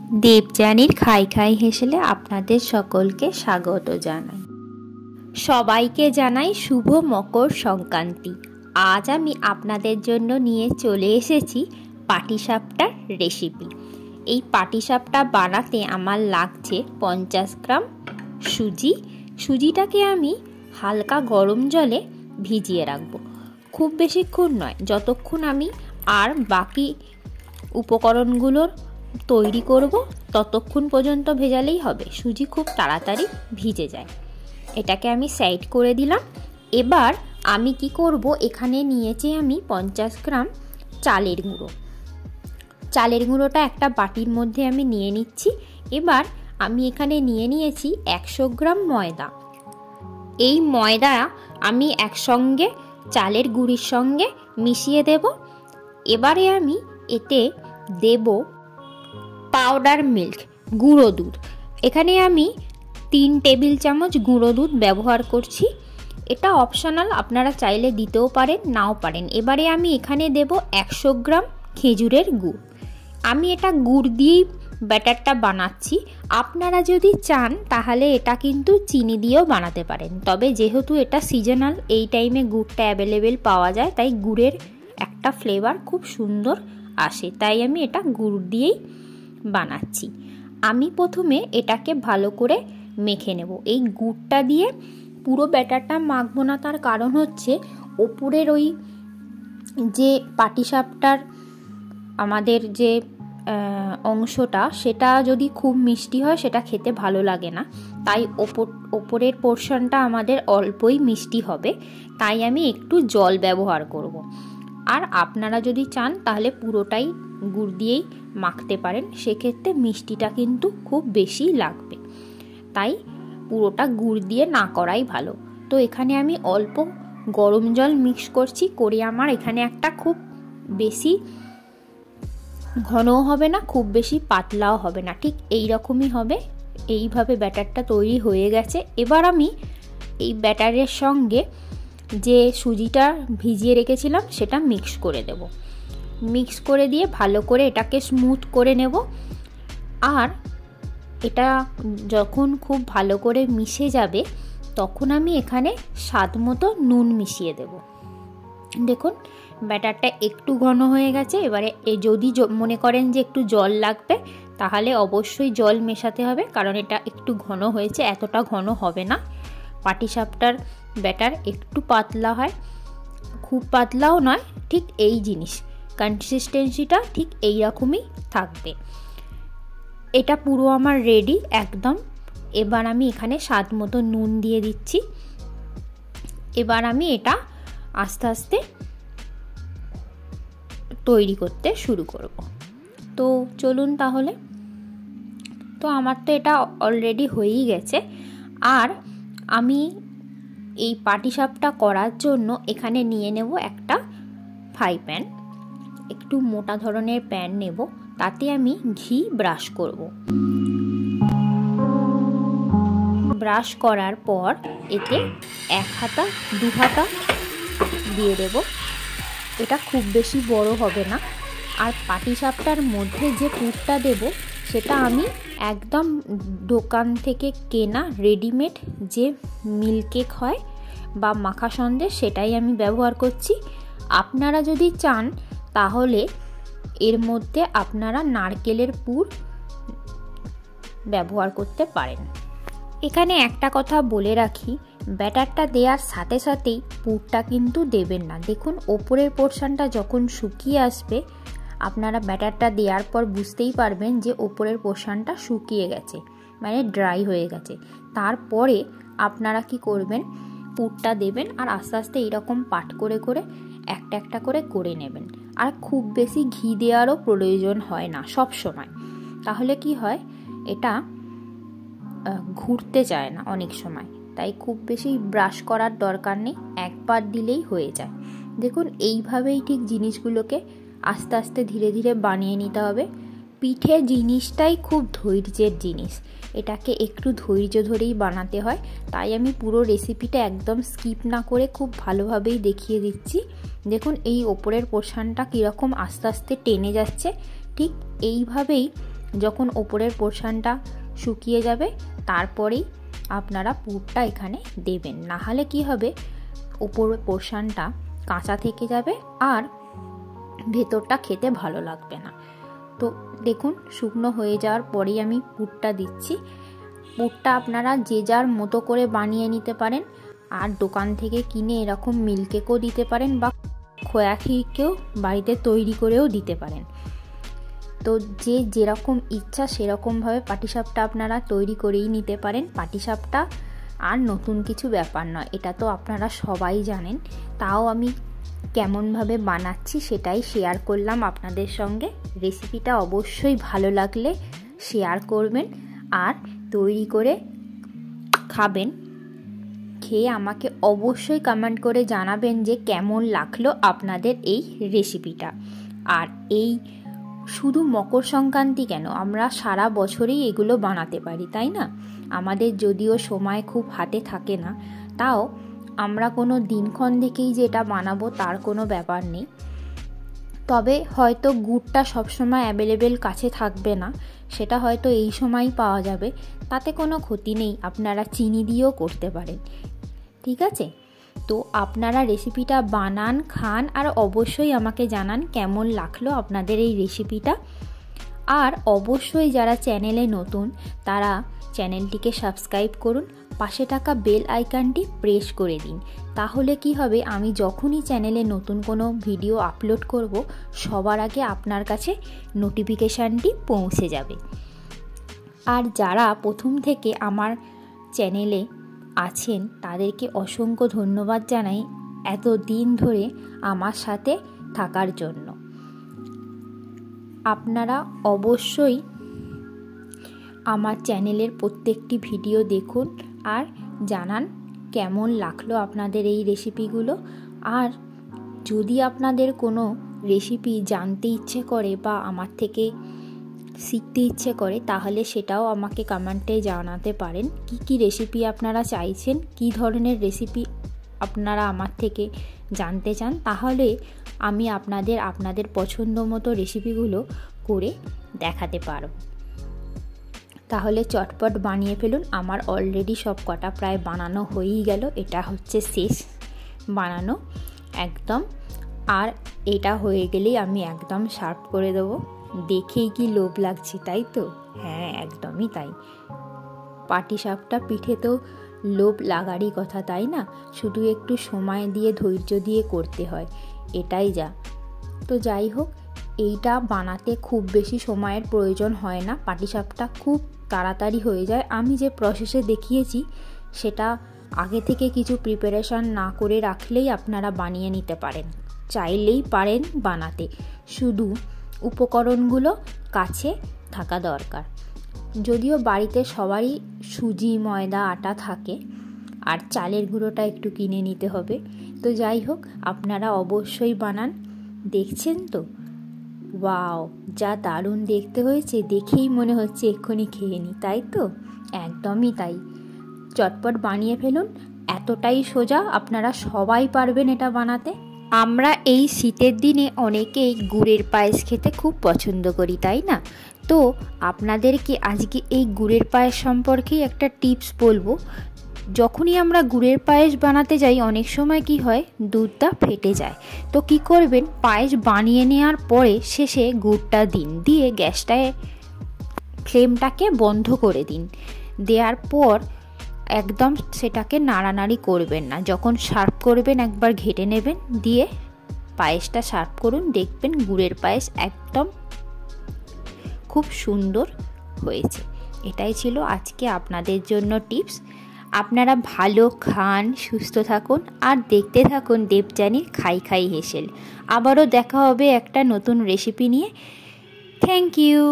দেবযানীর খাই খাই হেসেলে আপনাদের সকলকে স্বাগত জানাই। সবাইকে জানাই শুভ মকর সংক্রান্তি। আজ আমি আপনাদের জন্য নিয়ে চলে এসেছি পাটিসাপটার রেসিপি। এই পাটিসাপটা বানাতে আমার লাগছে 50 গ্রাম সুজি। সুজিটাকে আমি হালকা গরম জলে ভিজিয়ে রাখবো, খুব বেশিক্ষণ নয়, যতক্ষণ আমি আর বাকি উপকরণগুলোর তৈরি করব ততক্ষণ পর্যন্ত ভেজালেই হবে। সুজি খুব তাড়াতাড়ি ভিজে যায়। এটাকে আমি সাইড করে দিলাম। এবার আমি কি করব, এখানে নিয়েছি আমি 50 গ্রাম চালের গুঁড়ো। চালের গুঁড়োটা একটা বাটির মধ্যে আমি নিয়ে নিচ্ছি। এবার আমি এখানে নিয়ে নিয়েছি 100 গ্রাম ময়দা। এই ময়দা আমি একসঙ্গে চালের গুঁড়ির সঙ্গে মিশিয়ে দেব। এবারে আমি এতে দেব পাউডার মিল্ক, গুঁড়ো দুধ। এখানে আমি 3 টেবিল চামচ গুঁড়ো দুধ ব্যবহার করছি। এটা অপশনাল, আপনারা চাইলে দিতেও পারেন, নাও পারেন। এবারে আমি এখানে দেব 100 গ্রাম খেজুরের গুড়। আমি এটা গুড় দিয়েই ব্যাটারটা বানাচ্ছি। আপনারা যদি চান তাহলে এটা কিন্তু চিনি দিয়েও বানাতে পারেন, তবে যেহেতু এটা সিজনাল, এই টাইমে গুড়টা অ্যাভেলেবেল পাওয়া যায়, তাই গুড়ের একটা ফ্লেভার খুব সুন্দর আসে, তাই আমি এটা গুড় দিয়েই বানাচ্ছি। আমি প্রথমে এটাকে ভালো করে মেখে নেব। এই গুড়টা দিয়ে পুরো ব্যাটারটা মাখবো না, তার কারণ হচ্ছে ওপরের ওই যে পাটিসাপটার আমাদের যে অংশটা, সেটা যদি খুব মিষ্টি হয় সেটা খেতে ভালো লাগে না, তাই ওপরের পোর্শনটা আমাদের অল্পই মিষ্টি হবে, তাই আমি একটু জল ব্যবহার করব। আর আপনারা যদি চান তাহলে পুরোটাই গুড় দিয়েই মাখতে পারেন, সেক্ষেত্রে মিষ্টিটা কিন্তু খুব বেশি লাগবে, তাই পুরোটা গুড় দিয়ে না করাই ভালো। তো এখানে আমি অল্প গরম জল মিক্স করছি, করে আমার এখানে একটা খুব বেশি ঘনও হবে না, খুব বেশি পাতলাও হবে না, ঠিক এই রকমই হবে। এইভাবে ব্যাটারটা তৈরি হয়ে গেছে। এবার আমি এই ব্যাটারের সঙ্গে যে সুজিটা ভিজিয়ে রেখেছিলাম সেটা মিক্স করে দেব। মিক্স করে দিয়ে ভালো করে এটাকে স্মুথ করে নেব। আর এটা যখন খুব ভালো করে মিশে যাবে তখন আমি এখানে স্বাদ মতো নুন মিশিয়ে দেব। দেখুন ব্যাটারটা একটু ঘন হয়ে গেছে। এবারে যদি মনে করেন যে একটু জল লাগবে তাহলে অবশ্যই জল মেশাতে হবে, কারণ এটা একটু ঘন হয়েছে, এতটা ঘন হবে না। পাটিসাপটার ব্যাটার একটু পাতলা হয়, খুব পাতলাও নয়, ঠিক এই জিনিস কনসিস্টেন্সিটা ঠিক এই রকমই থাকবে। এটা পুরো আমার রেডি একদম। এবার আমি এখানে স্বাদ মতো নুন দিয়ে দিচ্ছি। এবার আমি এটা আস্তে আস্তে তৈরি করতে শুরু করব। তো চলুন তাহলে। তো আমার তো এটা অলরেডি হয়েই গেছে। আর আমি এই পাটিসাপটা করার জন্য এখানে নিয়ে নেব একটা ফ্রাই প্যান। একটু মোটা ধরনের প্যান নেব, তাতে আমি ঘি ব্রাশ করব। ব্রাশ করার পর এতে 1 হাতা 2 হাতা দিয়ে দেব। এটা খুব বেশি বড় হবে না। আর পাটিসাপটার মধ্যে যে পুরটা দেব সেটা আমি একদম দোকান থেকে কেনা রেডিমেড যে মিল্ক কেক হয় বা মাখা সন্দেশ, সেটাই আমি ব্যবহার করছি। আপনারা যদি চান তাহলে এর মধ্যে আপনারা নারকেলের পুর ব্যবহার করতে পারেন। এখানে একটা কথা বলে রাখি, ব্যাটারটা দেওয়ার সাথে সাথেই পুরটা কিন্তু দেবেন না। দেখুন ওপরের পোর্শনটা যখন শুকিয়ে আসবে, আপনারা ব্যাটারটা দেওয়ার পর বুঝতেই পারবেন যে ওপরের পোর্শনটা শুকিয়ে গেছে, মানে ড্রাই হয়ে গেছে। তারপরে আপনারা কি করবেন, পুরটা দেবেন আর আস্তে আস্তে এইরকম পাট করে করে একটা একটা করে করে নেবেন। আর খুব বেশি ঘি দেওয়ারও প্রয়োজন হয় না সব সময়, তাহলে কি হয় এটা ঘুরতে চায় না অনেক সময়, তাই খুব বেশি ব্রাশ করার দরকার নেই, একবার দিলেই হয়ে যায়। দেখুন এইভাবেই ঠিক জিনিসগুলোকে আস্তে আস্তে ধীরে ধীরে বানিয়ে নিতে হবে। পিঠে জিনিসটাই খুব ধৈর্যের জিনিস, এটাকে একটু ধৈর্য ধরেই বানাতে হয়, তাই আমি পুরো রেসিপিটা একদম স্কিপ না করে খুব ভালোভাবেই দেখিয়ে দিচ্ছি। দেখুন এই ওপরের পোর্শনটা কীরকম আস্তে আস্তে টেনে যাচ্ছে, ঠিক এইভাবেই যখন ওপরের পোর্শনটা শুকিয়ে যাবে তারপরেই আপনারা পুরটা এখানে দেবেন, না হলে কি হবে উপরের পোর্শনটা কাঁচা থেকে যাবে আর ভেতরটা খেতে ভালো লাগবে না। তো দেখুন শুকনো হয়ে যাওয়ার পরেই আমি পুরটা দিচ্ছি। পুরটা আপনারা যে যার মতো করে বানিয়ে নিতে পারেন, আর দোকান থেকে কিনে এরকম মিল্ক কেকও দিতে পারেন বা খোয়া ক্ষীরকেও বাড়িতে তৈরি করেও দিতে পারেন। তো যে যেরকম ইচ্ছা সেরকমভাবে পাটিসাপটা আপনারা তৈরি করেই নিতে পারেন। পাটিসাপটা আর নতুন কিছু ব্যাপার নয়, এটা তো আপনারা সবাই জানেন, তাও আমি কেমনভাবে বানাচ্ছি সেটাই শেয়ার করলাম আপনাদের সঙ্গে। রেসিপিটা অবশ্যই ভালো লাগলে শেয়ার করবেন আর তৈরি করে খাবেন। খেয়ে আমাকে অবশ্যই কমেন্ট করে জানাবেন যে কেমন লাগলো আপনাদের এই রেসিপিটা। আর এই শুধু মকর সংক্রান্তি কেন, আমরা সারা বছরই এগুলো বানাতে পারি, তাই না? আমাদের যদিও সময় খুব হাতে থাকে না, তাও আমরা কোনো দিনক্ষণ দেখেই যে এটা বানাবো তার কোনো ব্যাপার নেই। তবে হয়তো গুড়টা সবসময় অ্যাভেলেবেল কাছে থাকবে না, সেটা হয়তো এই সময়ই পাওয়া যাবে, তাতে কোনো ক্ষতি নেই, আপনারা চিনি দিয়েও করতে পারেন। ঠিক আছে, তো আপনারা রেসিপিটা বানান, খান আর অবশ্যই আমাকে জানান কেমন লাগলো আপনাদের এই রেসিপিটা। আর অবশ্যই যারা চ্যানেলে নতুন তারা চ্যানেলটিকে সাবস্ক্রাইব করুন, পাশে থাকা বেল আইকনটি প্রেস করে দিন, তাহলে কি হবে আমি যখনই চ্যানেলে নতুন কোনো ভিডিও আপলোড করব সবার আগে আপনার কাছে নোটিফিকেশানটি পৌঁছে যাবে। আর যারা প্রথম থেকে আমার চ্যানেলে আছেন তাদেরকে অসংখ্য ধন্যবাদ জানাই এত দিন ধরে আমার সাথে থাকার জন্য। আপনারা অবশ্যই আমার চ্যানেলের প্রত্যেকটি ভিডিও দেখুন আর জানান কেমন লাগলো আপনাদের এই রেসিপিগুলো। আর যদি আপনাদের কোনো রেসিপি জানতে ইচ্ছে করে বা আমার থেকে শিখতে ইচ্ছে করে তাহলে সেটাও আমাকে কমেন্টে জানাতে পারেন। কি রেসিপি আপনারা চাইছেন, কি ধরনের রেসিপি আপনারা আমার থেকে জানতে চান, তাহলে আমি আপনাদের পছন্দ মতো রেসিপিগুলো করে দেখাতে পারব। তাহলে চটপট বানিয়ে ফেলুন। আমার অলরেডি সব কটা প্রায় বানানো হয়েই গেল, এটা হচ্ছে শেষ বানানো একদম। আর এটা হয়ে গেলেই আমি একদম সার্ভ করে দেবো। দেখেই কি লোভ লাগছে, তাই তো? হ্যাঁ, একদমই তাই। পাটিসাপটা পিঠে তো লোভ লাগারই কথা, তাই না? শুধু একটু সময় দিয়ে ধৈর্য দিয়ে করতে হয়, এটাই যা। তো যাই হোক, এইটা বানাতে খুব বেশি সময়ের প্রয়োজন হয় না, পাটিসাপটা খুব তাড়াতাড়ি হয়ে যায়। আমি যে প্রসেসে দেখিয়েছি সেটা আগে থেকে কিছু প্রিপারেশান না করে রাখলেই আপনারা বানিয়ে নিতে পারেন, চাইলেই পারেন বানাতে, শুধু উপকরণগুলো কাছে থাকা দরকার। যদিও বাড়িতে সবারই সুজি, ময়দা, আটা থাকে, আর চালের গুঁড়োটা একটু কিনে নিতে হবে। তো যাই হোক, আপনারা অবশ্যই বানান। দেখছেন তো, ওয়াও, যা দারুণ দেখতে হয়েছে, দেখেই মনে হচ্ছে এক্ষুনি খেয়ে নিই, তাই তো? একদমই তাই। চটপট বানিয়ে ফেলুন, এতটাই সোজা, আপনারা সবাই পারবেন এটা বানাতে। আমরা এই শীতের দিনে অনেকেই গুড়ের পায়েস খেতে খুব পছন্দ করি, তাই না? তো আপনাদেরকে আজকে এই গুড়ের পায়েস সম্পর্কেই একটা টিপস বলবো। যখনই আমরা গুড়ের পায়েস বানাতে যাই অনেক সময় কি হয়, দুধটা ফেটে যায়। তো কি করবেন, পায়েস বানিয়ে নেওয়ার পরে শেষে গুড়টা দিন, দিয়ে গ্যাসটায় ফ্লেমটাকে বন্ধ করে দিন। দেওয়ার পর একদম সেটাকে নাড়ানাড়ি করবেন না, যখন সার্ভ করবেন একবার ঘেটে নেবেন, দিয়ে পায়েসটা সার্ভ করুন, দেখবেন গুড়ের পায়েস একদম খুব সুন্দর হয়েছে। এটাই ছিল আজকে আপনাদের জন্য টিপস। আপনারা ভালো খান, সুস্থ থাকুন আর দেখতে থাকুন দেবযানীর খাই খাই হেসেল। আবারও দেখা হবে একটা নতুন রেসিপি নিয়ে। Thank you.